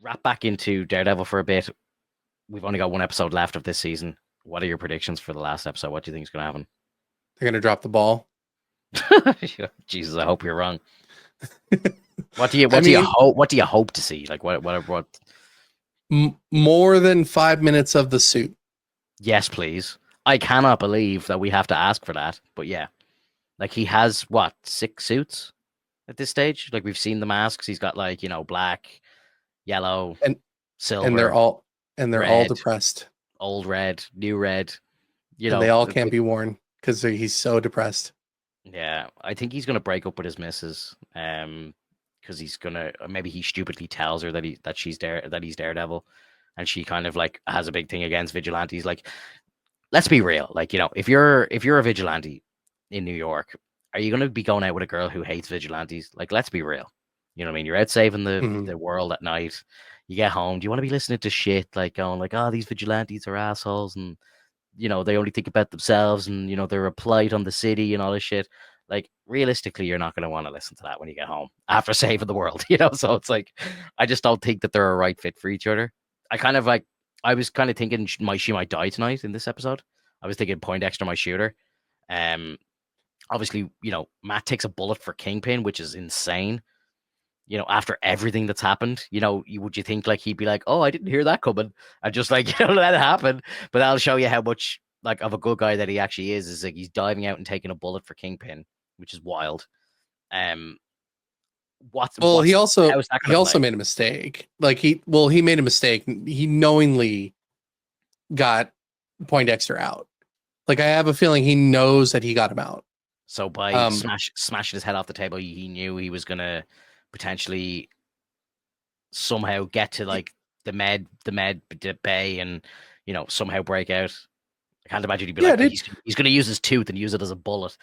wrap back into Daredevil for a bit. We've only got one episode left of this season. What are your predictions for the last episode? What do you think is going to They're gonna drop the ball. happen? Jesus, I hope you're wrong. What do you I mean, hope? What do you hope to see? Like what? more than 5 minutes of the suit. Yes, please. I cannot believe that we have to ask for that, but yeah, like he has what 6 suits at this stage. Like we've seen the masks. He's got like black, yellow, and and they're silver, all and they're all red, depressed, old red, new red. You and they know, all can't be worn because he's so depressed. yeah, I think he's gonna break up with his missus. Because he's gonna maybe he stupidly tells her that he's Daredevil, and she kind of like has a big thing against vigilantes. Like, let's be real. Like, if you're a vigilante in New York, are you gonna be going out with a girl who hates vigilantes? Like, let's be real. You know what I mean? You're out saving the Mhm. the world at night. You get home. Do you want to be listening to shit like going like, oh, these vigilantes are assholes and they only think about themselves and they're a blight on the city and all this shit. Like realistically, you're not going to want to listen to that when you get home after saving the world, So it's like, I just don't think that they're a right fit for each other. I was kind of thinking she might die tonight in this episode. I was thinking Poindexter might shoot her. Um, Obviously, Matt takes a bullet for Kingpin, which is insane. After everything that's happened, would you think like he'd be like, "Oh, I didn't hear that coming," and just like let it happen? But that'll show you how much like of a good guy that he actually is. Is like he's diving out and taking a bullet for Kingpin, which is wild. Um, Well, he how also is that he going to also play? made a mistake. Like he made a mistake. He knowingly got Poindexter out. Like I have a feeling he knows that he got him out. So by Um, smashing his head off the table, he knew he was going to potentially somehow get to like the med bay and somehow break out. I can't imagine he'd be yeah, like, dude, he's going to use his tooth and use it as a bullet.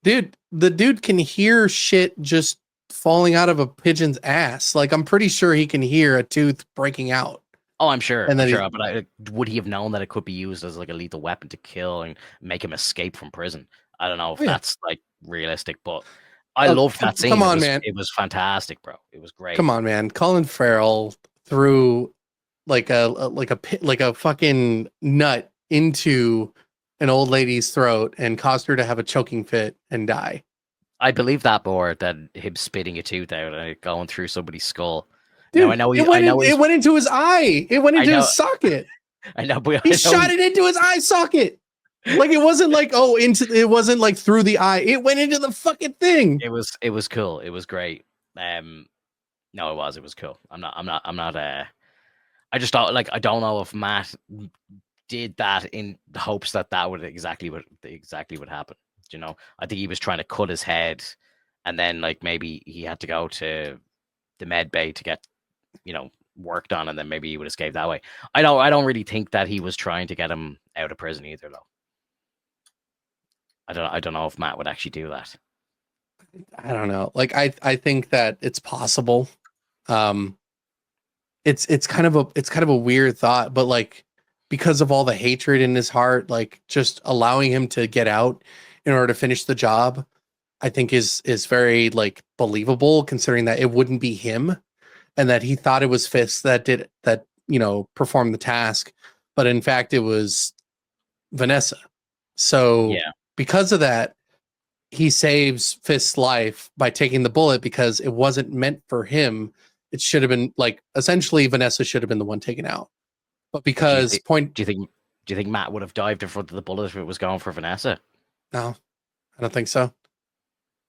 the dude can hear shit just falling out of a pigeon's ass. Like I'm pretty sure he can hear a tooth breaking out, Oh, I'm sure. and I'm then he sure. But would he have known that it could be used as like a lethal weapon to kill and make him escape from prison? I don't know if oh yeah. that's like realistic, but I loved that Come scene. It on, was man. it was fantastic, bro. It was great. Come on, man. Colin Farrell threw like a fucking nut into an old lady's throat and caused her to have a choking fit and die. I believe that more than him spitting a tooth out and it going through somebody's skull. Now Dude, it went into his eye. It went I into know, his socket. I know, but He I know shot it into his eye socket. Like it wasn't like through the eye. It went into the fucking thing. it was cool. It was great. No, it was cool. I'm not. I just thought like I don't know if Matt did that in the hopes that that would exactly what happened. I think he was trying to cut his head, and then like maybe he had to go to the med bay to get worked on, and then maybe he would escape that way. I don't really think that he was trying to get him out of prison either, though. I don't know if Matt would actually do that. I don't know. Like I think that it's possible. Um it's kind of a weird thought, but like because of all the hatred in his heart, like just allowing him to get out in order to finish the job, I think is very like believable considering that it wouldn't be him and that he thought it was Fisk that did that, performed the task, but in fact it was Vanessa. So Yeah, because of that, he saves Fisk's life by taking the bullet because it wasn't meant for him. It should have been like essentially Vanessa should have been the one taken out. But do you because think? point Do you think? Do you think Matt would have dived in front of the bullet if it was going for Vanessa? no, I don't think so. I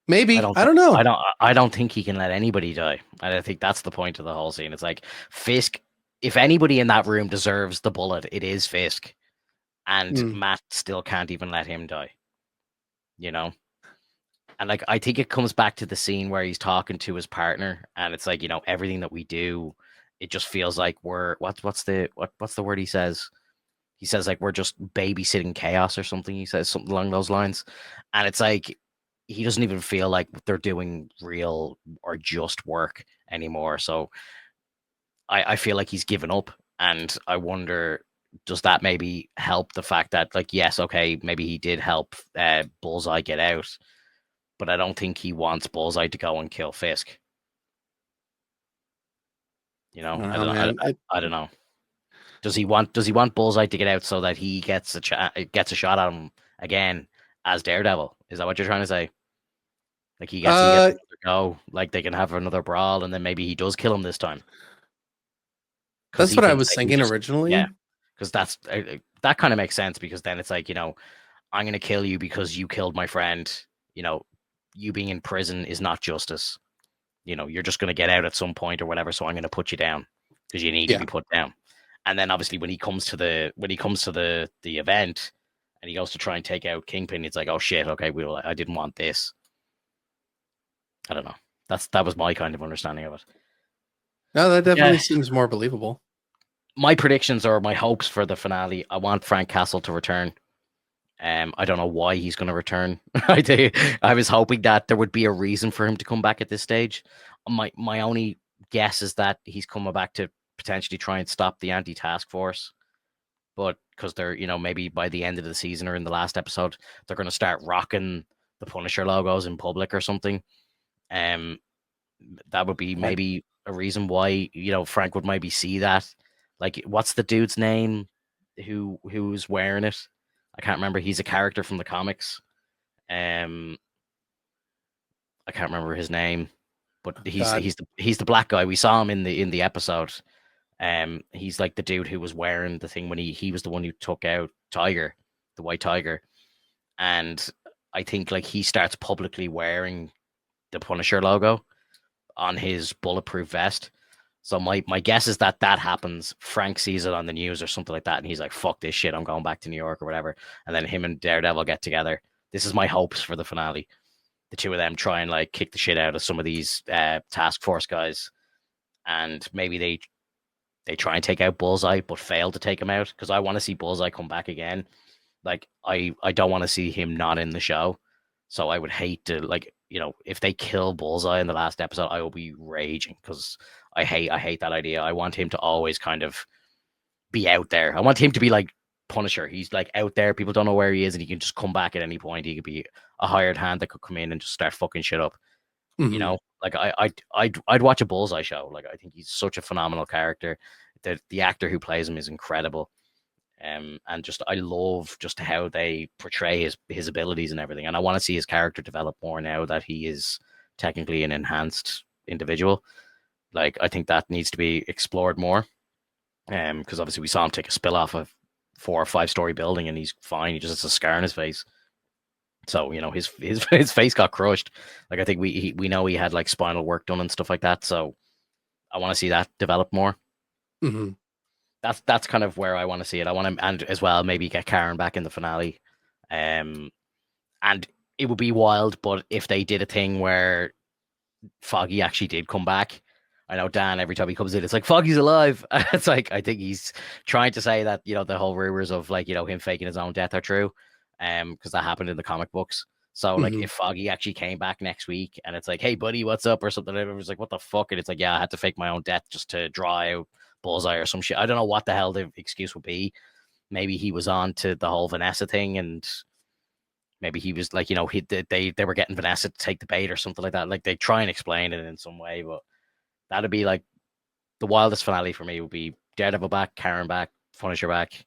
Maybe. don't I think don't I know. don't I don't think he can let anybody die. And I think that's the point of the whole scene. It's like Fisk. If anybody in that room deserves the bullet, it is Fisk, and Mm. Matt still can't even let him die. You know, and like I think it comes back to the scene where he's talking to his partner, and it's like everything that we do, it just feels like we're what's the word he says? He says like we're just babysitting chaos or something. He says something along those lines, and it's like he doesn't even feel like they're doing real or just work anymore. So I feel like he's given up, and I wonder, does that maybe help the fact that like yes, okay, maybe he did help Bullseye get out, but I don't think he wants Bullseye to go and kill Fisk. You I know, don't I know, don't know. man. I don't know. Does he want Bullseye to get out so that he gets a shot at him again as Daredevil? Is that what you're trying to say? Like he gets Uh, another go, like they can have another brawl, and then maybe he does kill him this time because that's he what I thinks was that he thinking just yeah, originally. because that kind of makes sense because then it's like I'm gonna kill you because you killed my friend. You know, you being in prison is not justice. You're just gonna get out at some point or whatever, so I'm gonna put you down because you need to Yeah, be put down. And then obviously when he comes to the event and he goes to try and take out Kingpin, it's like, oh shit, okay, I didn't want this. I don't know. That was my kind of understanding of it. no, that Yeah, definitely seems more believable. my predictions or my hopes for the finale. I want Frank Castle to return. I don't know why he's going to return. I was hoping that there would be a reason for him to come back at this stage. My only guess is that he's coming back to potentially try and stop the anti-task force, but because they're maybe by the end of the season or in the last episode they're going to start rocking the Punisher logos in public or something. Um, that would be I, maybe a reason why Frank would maybe see that. Like, what's the dude's name who's wearing it? I can't remember. He's a character from the comics. Um, I can't remember his name, but oh he's God, he's the he's the black guy. We saw him in the episode. He's like the dude who was wearing the thing when he was the one who took out Tiger, the White Tiger, and I think like he starts publicly wearing the Punisher logo on his bulletproof vest. So my guess is that happens. Frank sees it on the news or something like that, and he's like, "Fuck this shit! I'm going back to New York or whatever." And then him and Daredevil get together. This is my hopes for the finale. The two of them try and like kick the shit out of some of these task force guys, and maybe they try and take out Bullseye, but fail to take him out because I want to see Bullseye come back again. Like I don't want to see him not in the show. So I would hate to if they kill Bullseye in the last episode, I will be raging because I hate that idea. I want him to always kind of be out there. I want him to be like Punisher. He's like out there. People don't know where he is, and he can just come back at any point. He could be a hired hand that could come in and just start fucking shit up. hmm Like I'd watch a Bullseye show. Like I think he's such a phenomenal character. The actor who plays him is incredible. And just I love just how they portray his abilities and everything. And I want to see his character develop more now that he is technically an enhanced individual. Like I think that needs to be explored more. Because obviously we saw him take a spill off a 4 or 5 story building and he's fine. He just has a scar on his face. So his face got crushed. Like I think we know he had like spinal work done and stuff like that. So I want to see that develop more. hmm That's kind of where I want to see it. I want to, and as well maybe get Karen back in the finale. Um, and it would be wild, but if they did a thing where Foggy actually did come back, I know Dan every time he comes in, it's like Foggy's alive. It's like I think he's trying to say that the whole rumors of like him faking his own death are true, because that happened in the comic books. So like hmm if Foggy actually came back next week and it's like, hey buddy, what's up or something, and it was like, what the fuck? And it's like, yeah, I had to fake my own death just to draw out Bullseye or some shit. I don't know what the hell the excuse would be. Maybe he was on to the whole Vanessa thing and maybe he was like, they were getting Vanessa to take the bait or something like that. Like they try and explain it in some way, but that'd be like the wildest finale for me would be Daredevil back, Karen back, Punisher back,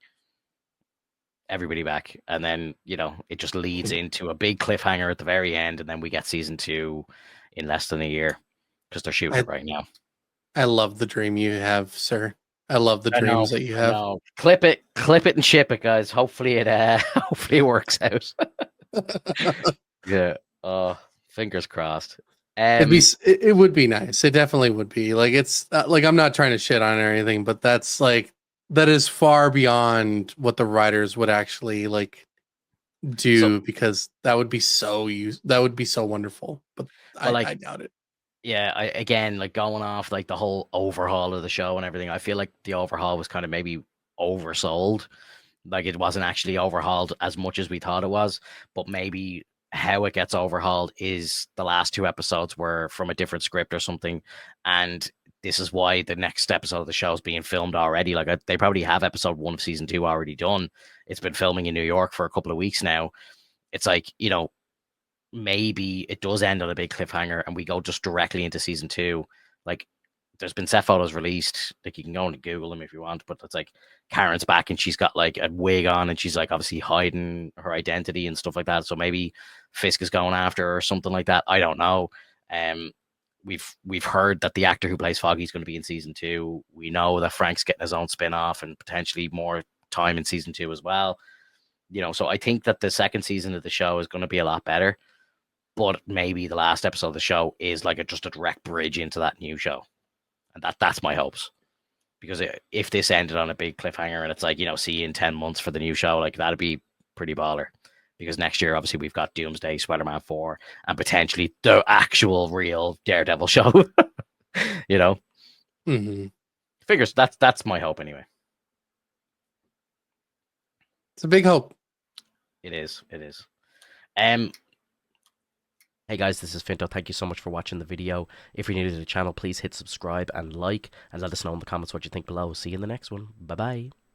everybody back, and then it just leads into a big cliffhanger at the very end, and then we get season 2 in less than a year because they're shooting I it right now. I love the dream you have, sir. I love the I know, dreams that you I have. know. Clip it, and ship it, guys. Hopefully it hopefully it works out. Yeah. Oh, fingers crossed. Um, It would be nice. It definitely would be. Like it's like I'm not trying to shit on it or anything, but that's like that is far beyond what the writers would actually like so do because that would be so wonderful. But well, I like doubt it. yeah, again, like going off like the whole overhaul of the show and everything, I feel like the overhaul was kind of maybe oversold. Like it wasn't actually overhauled as much as we thought it was, but maybe how it gets overhauled is the last 2 episodes were from a different script or something, and this is why the next episode of the show is being filmed already. Like they probably have episode 1 of season 2 already done. It's been filming in New York for a couple of weeks now. It's like maybe it does end on a big cliffhanger and we go just directly into season 2. Like there's been set photos released. Like you can go and Google them if you want, but it's like Karen's back and she's got like a wig on and she's like obviously hiding her identity and stuff like that. So maybe Fisk is going after her or something like that. I don't know. Um, we've heard that the actor who plays Foggy is going to be in season 2. We know that Frank's getting his own spin off and potentially more time in season 2 as well. So I think that the second season of the show is going to be a lot better. But maybe the last episode of the show is like just a direct bridge into that new show, and that's my hopes. Because if this ended on a big cliffhanger and it's like, see you in 10 months for the new show, like that'd be pretty baller. Because next year, obviously, we've got Doomsday, Spider-Man 4, and potentially the actual real Daredevil show. you know, Mm-hmm. Figures that's my hope anyway. It's a big hope. It is. It is. Hey guys, this is Finto. Thank you so much for watching the video. If you're new to the channel, please hit subscribe and like, and let us know in the comments what you think below. See you in the next one. Bye bye.